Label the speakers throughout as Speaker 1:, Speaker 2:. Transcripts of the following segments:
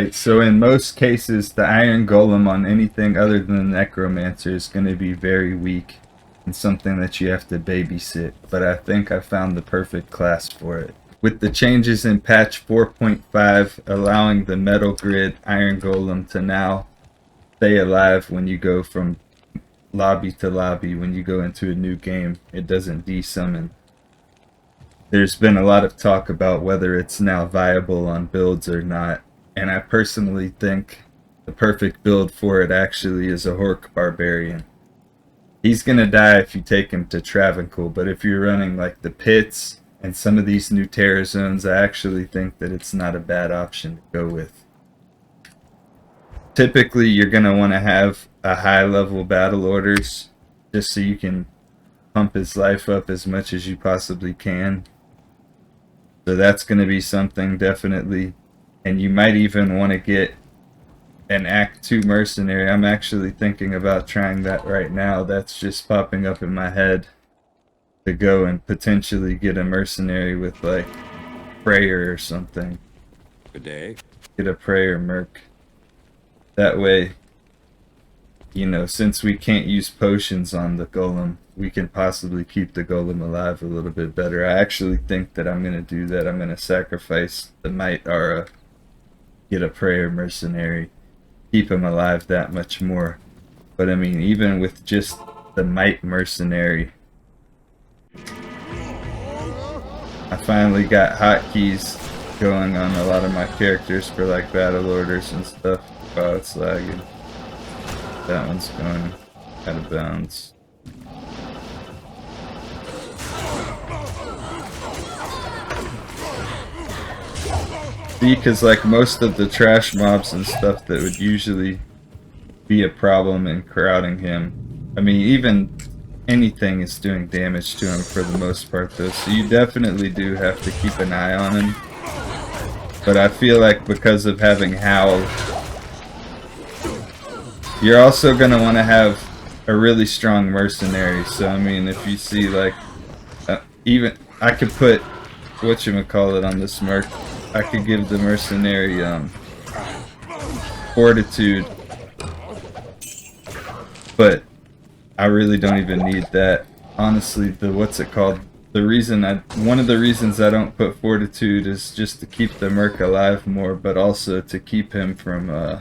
Speaker 1: Right, so in most cases, the Iron Golem on anything other than the Necromancer is going to be very weak and something that you have to babysit, but I think I found the perfect class for it. With the changes in patch 4.5 allowing the Metalgrid Iron Golem to now stay alive when you go from lobby to lobby, when you go into a new game, it doesn't desummon. There's been a lot of talk about whether it's now viable on builds or not, and I personally think the perfect build for it actually is a Hork Barbarian. He's gonna die if you take him to Travincal, but if you're running like the pits and some of these new Terror Zones, I actually think that it's not a bad option to go with. Typically, you're gonna want to have a high level battle orders just so you can pump his life up as much as you possibly can. So that's going to be something definitely. And you might even want to get an Act 2 mercenary. I'm actually thinking about trying that right now. That's just popping up in my head to go and potentially get a mercenary with like prayer or something.
Speaker 2: Good day.
Speaker 1: Get a prayer merc. That way, you know, since we can't use potions on the golem, we can possibly keep the golem alive a little bit better. I actually think that I'm going to do that. I'm going to sacrifice the Might Aura, get a prayer mercenary, keep him alive that much more. But I mean, even with just the Might mercenary, I finally got hotkeys going on a lot of my characters for like battle orders and stuff. Wow, it's lagging. That one's going out of bounds. Because like most of the trash mobs and stuff that would usually be a problem in crowding him, I mean, even anything is doing damage to him for the most part though, so you definitely do have to keep an eye on him. But I feel like because of having Howl, you're also going to want to have a really strong mercenary. So I mean, if you see like even I could put whatchamacallit on this merc. I could give the mercenary fortitude, but I really don't even need that. Honestly, one of the reasons I don't put fortitude is just to keep the merc alive more, but also to keep him from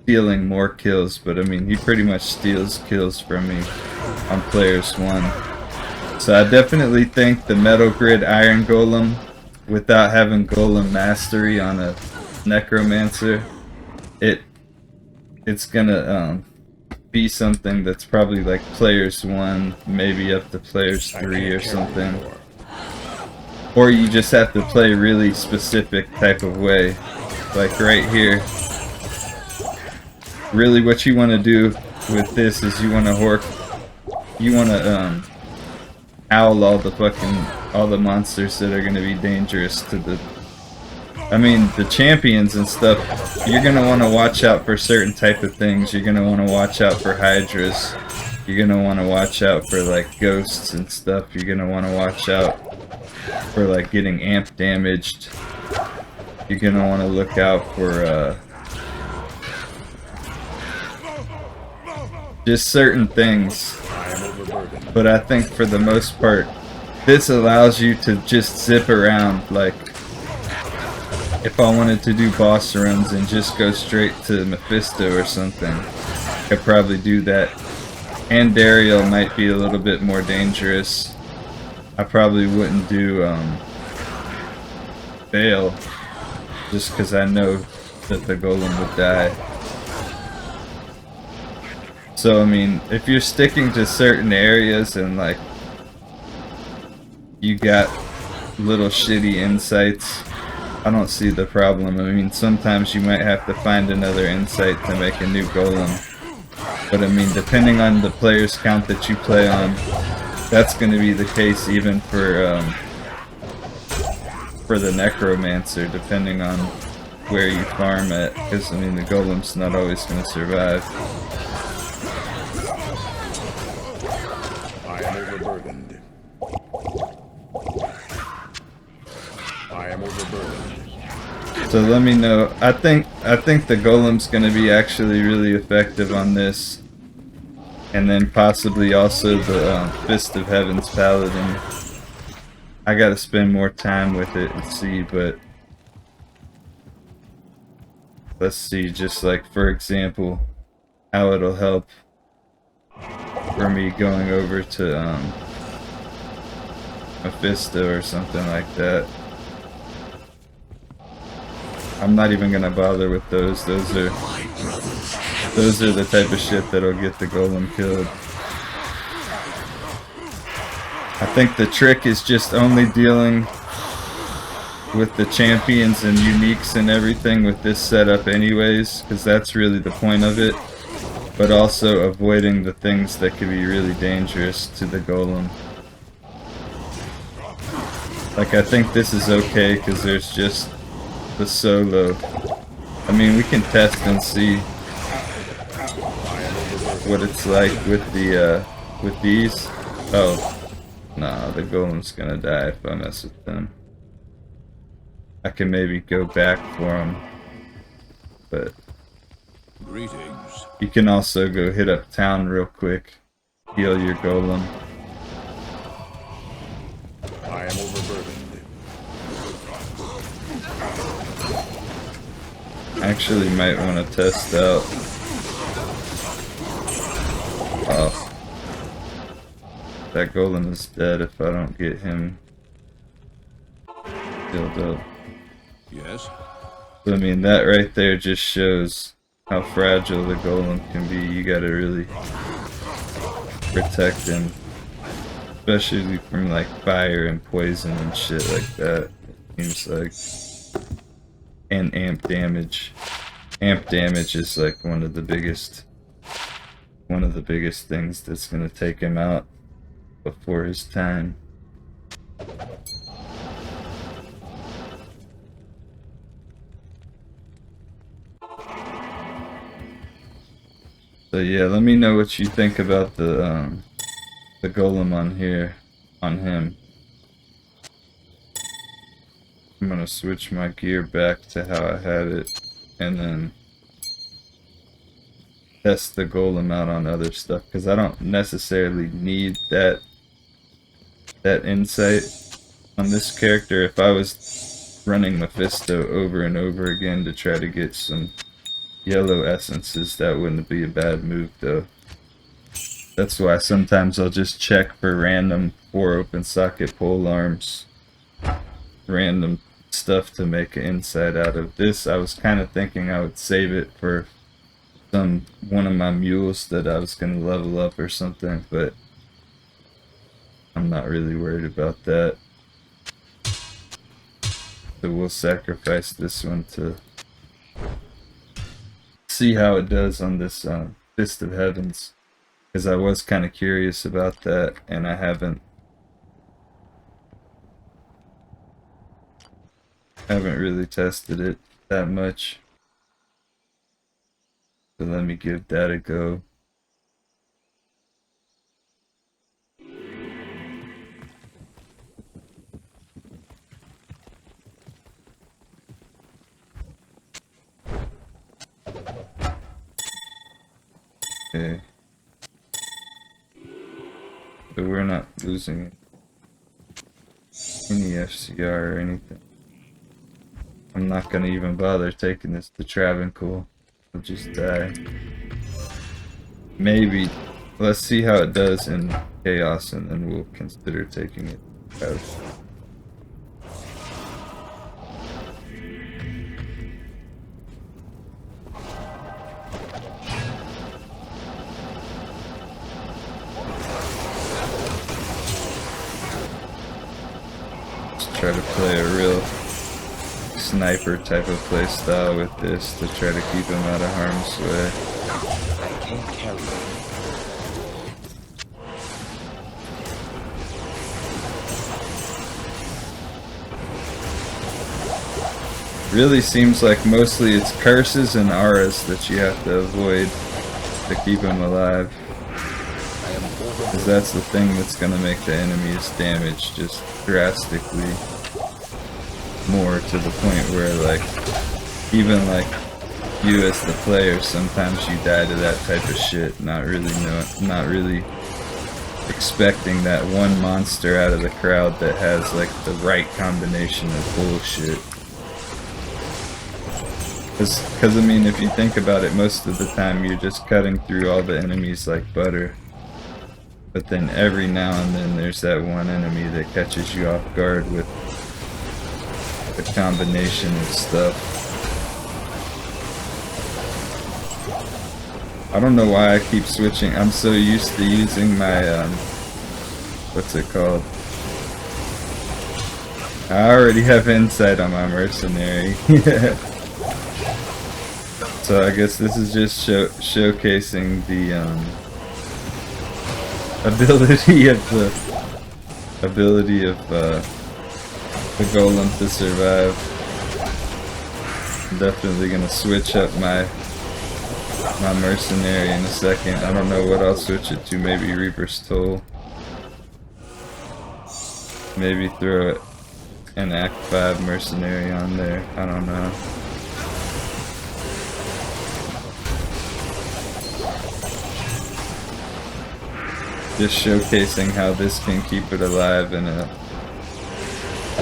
Speaker 1: stealing more kills. But I mean, he pretty much steals kills from me on players 1. So I definitely think the Metalgrid Iron Golem, without having Golem Mastery on a Necromancer, it's gonna be something that's probably like players 1, maybe up to players 3 or something. Or you just have to play really specific type of way. Like right here. Really what you want to do with this is you want to owl all the monsters that are going to be dangerous to the, I mean, the champions and stuff. You're going to want to watch out for certain type of things. You're going to want to watch out for hydras. You're going to want to watch out for like ghosts and stuff. You're going to want to watch out for like getting amp damaged. You're going to want to look out for just certain things. But I think for the most part, this allows you to just zip around. Like, if I wanted to do boss runs and just go straight to Mephisto or something, I could probably do that. And Dariel might be a little bit more dangerous. I probably wouldn't do Bale, just because I know that the golem would die. So I mean, if you're sticking to certain areas and like you got little shitty insights, I don't see the problem. I mean, sometimes you might have to find another insight to make a new golem. But I mean, depending on the player's count that you play on, that's going to be the case even for the Necromancer, depending on where you farm at. Because I mean, the golem's not always going to survive.
Speaker 2: Overburdened. I am overburdened.
Speaker 1: So let me know. I think the golem's gonna be actually really effective on this, and then possibly also the Fist of Heaven's Paladin. I gotta spend more time with it and see, but let's see, just like for example, how it'll help for me going over to Mephisto or something like that. I'm not even gonna bother with those. Those are the type of shit that'll get the golem killed. I think the trick is just only dealing with the champions and uniques and everything with this setup anyways, because that's really the point of it. But also avoiding the things that could be really dangerous to the golem. Like I think this is okay because there's just the solo. I mean, we can test and see what it's like with the with these. Oh, nah, the golem's gonna die if I mess with them. I can maybe go back for him, but
Speaker 2: Greetings.
Speaker 1: you can also go hit up town real quick, heal your golem.
Speaker 2: I am overburdened.
Speaker 1: Actually might want to test out. Oh. That golem is dead if I don't get him healed up.
Speaker 2: Yes.
Speaker 1: So, I mean, that right there just shows how fragile the golem can be. You gotta really protect him. Especially from like fire and poison and shit like that. It seems like. And amp damage. Amp damage is like one of the biggest things that's gonna take him out before his time. So yeah, let me know what you think about the golem on here, on him. I'm gonna switch my gear back to how I had it, and then test the golem out on other stuff, because I don't necessarily need that insight on this character. If I was running Mephisto over and over again to try to get some yellow essences, that wouldn't be a bad move though. That's why sometimes I'll just check for random 4 open socket pole arms, random stuff to make an insight out of. This I was kind of thinking I would save it for one of my mules that I was going to level up or something, but I'm not really worried about that. So we'll sacrifice this one to see how it does on this Fist of Heavens, because I was kind of curious about that, and I haven't really tested it that much. So let me give that a go. Okay. So we're not losing any FCR or anything. I'm not gonna even bother taking this to Travincal. I'll just die. Maybe. Let's see how it does in Chaos, and then we'll consider taking it out. Just try to play a real sniper type of play style with this to try to keep him out of harm's way.
Speaker 3: I can't carry it.
Speaker 1: Really seems like mostly it's curses and auras that you have to avoid to keep him alive. Because that's the thing that's going to make the enemy's damage just drastically more, to the point where like even like you as the player, sometimes you die to that type of shit, not really expecting that one monster out of the crowd that has like the right combination of bullshit. Because I mean, if you think about it, most of the time you're just cutting through all the enemies like butter. But then every now and then there's that one enemy that catches you off guard with a combination of stuff. I don't know why I keep switching. I'm so used to using my, what's it called? I already have insight on my mercenary. So I guess this is just showcasing the, ability of the Golem to survive. I'm definitely gonna switch up my mercenary in a second. I don't know what I'll switch it to. Maybe Reaper's Toll. Maybe throw an Act 5 mercenary on there. I don't know. Just showcasing how this can keep it alive in a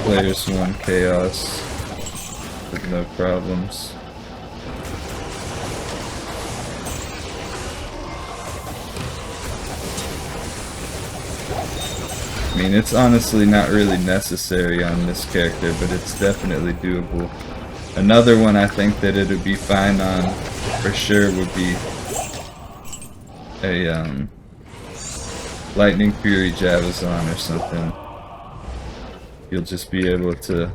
Speaker 1: players 1 chaos with no problems. I mean, it's honestly not really necessary on this character, but it's definitely doable. Another one I think that it would be fine on for sure would be a Lightning Fury Javazon or something. You'll just be able to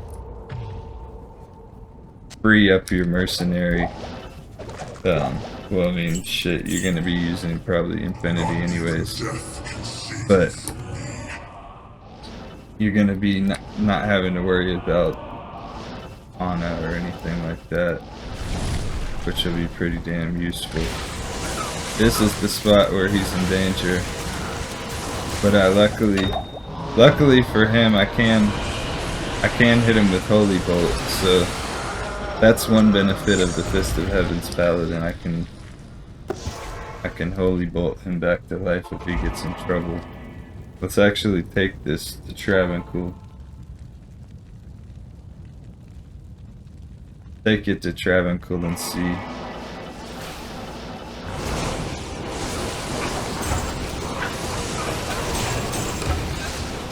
Speaker 1: free up your mercenary. Well, I mean, shit, you're gonna be using probably Infinity anyways. But you're gonna be not having to worry about Ana or anything like that, which will be pretty damn useful. This is the spot where he's in danger. But luckily for him, I can hit him with Holy Bolt, so that's one benefit of the Fist of Heaven's Paladin. I can Holy Bolt him back to life if he gets in trouble. Let's actually take this to Travincal. Take it to Travincal and see.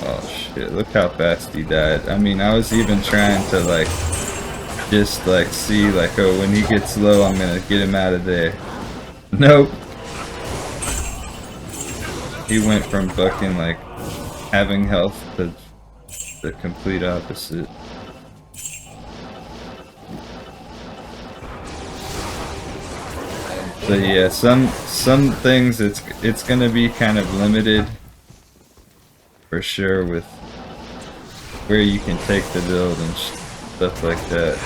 Speaker 1: Oh shit, look how fast he died. I mean, I was even trying to like, just like see like, oh, when he gets low, I'm gonna get him out of there. Nope. He went from fucking like having health to the complete opposite. So yeah, some things it's gonna be kind of limited for sure with where you can take the build and stuff like that.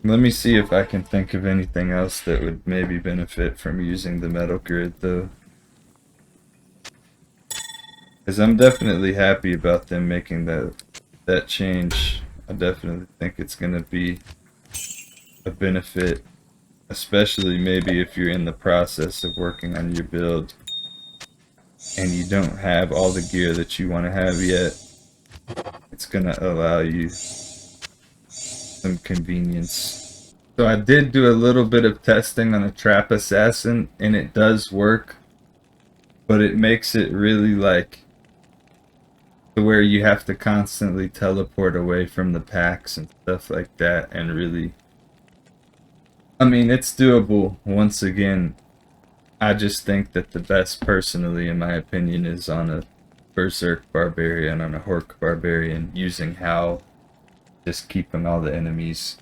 Speaker 1: Let me see if I can think of anything else that would maybe benefit from using the Metalgrid though. Because I'm definitely happy about them making that change. I definitely think it's going to be a benefit, especially maybe if you're in the process of working on your build and you don't have all the gear that you want to have yet. It's going to allow you some convenience. So I did do a little bit of testing on a Trap Assassin and it does work, but it makes it really like to where you have to constantly teleport away from the packs and stuff like that, and really, I mean, it's doable. Once again, I just think that the best, personally, in my opinion, is on a Berserk Barbarian, on a Hork Barbarian, using Howl, just keeping all the enemies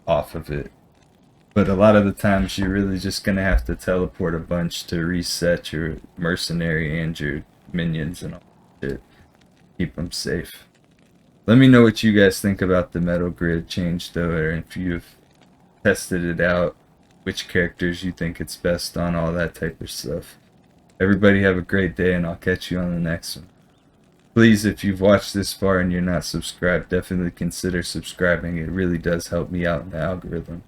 Speaker 1: off of it. But a lot of the times, you're really just going to have to teleport a bunch to reset your mercenary and your minions and all that shit. Keep them safe. Let me know what you guys think about the Metalgrid change though, or if you've tested it out, which characters you think it's best on, all that type of stuff. Everybody have a great day, and I'll catch you on the next one. Please, if you've watched this far and you're not subscribed, definitely consider subscribing. It really does help me out in the algorithm.